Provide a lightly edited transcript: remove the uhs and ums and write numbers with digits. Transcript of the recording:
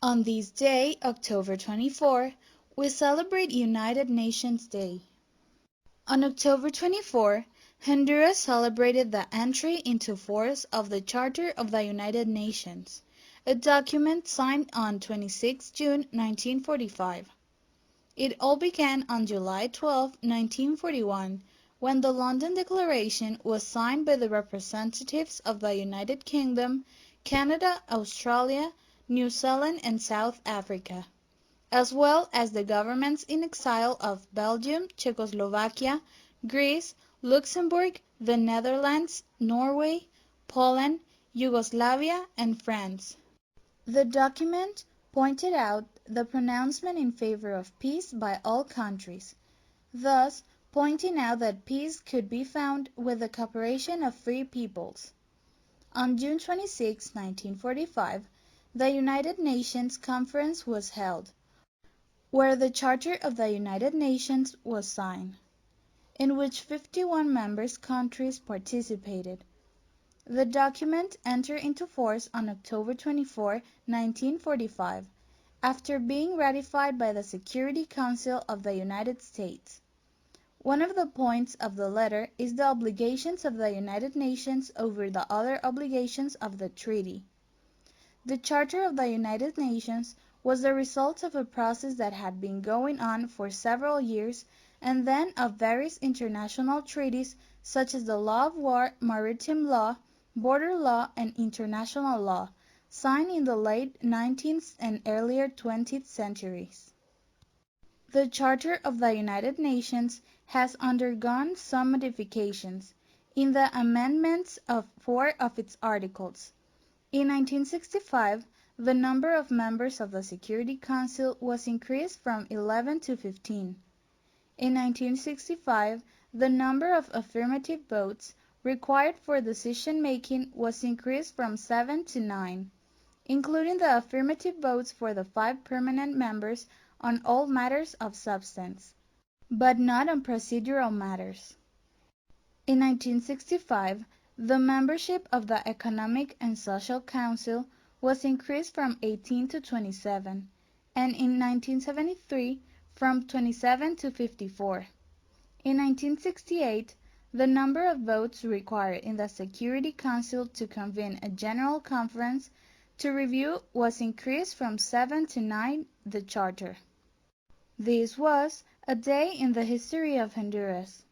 On this day, October 24, we celebrate United Nations Day. On October 24, Honduras celebrated the entry into force of the Charter of the United Nations, a document signed on 26 June 1945. It all began on July 12, 1941, when the London Declaration was signed by the representatives of the United Kingdom, Canada, Australia, New Zealand and South Africa, as well as the governments-in-exile of Belgium, Czechoslovakia, Greece, Luxembourg, the Netherlands, Norway, Poland, Yugoslavia, and France. The document pointed out the pronouncement in favor of peace by all countries, thus pointing out that peace could be found with the cooperation of free peoples. On June 26, 1945, the United Nations Conference was held, where the Charter of the United Nations was signed, in which 51 member countries participated. The document entered into force on October 24, 1945, after being ratified by the Security Council of the United States. One of the points of the letter is the obligations of the United Nations over the other obligations of the treaty. The Charter of the United Nations was the result of a process that had been going on for several years and then of various international treaties such as the law of war, maritime law, border law, and international law, signed in the late 19th and earlier 20th centuries. The Charter of the United Nations has undergone some modifications in the amendments of 4 of its articles. In 1965, the number of members of the Security Council was increased from 11 to 15. In 1965, the number of affirmative votes required for decision-making was increased from 7 to 9, including the affirmative votes for the 5 permanent members on all matters of substance, but not on procedural matters. In 1965, the membership of the Economic and Social Council was increased from 18 to 27, and in 1973 from 27 to 54. In 1968, the number of votes required in the Security Council to convene a general conference to review was increased from 7 to 9, the Charter. This was a day in the history of Honduras.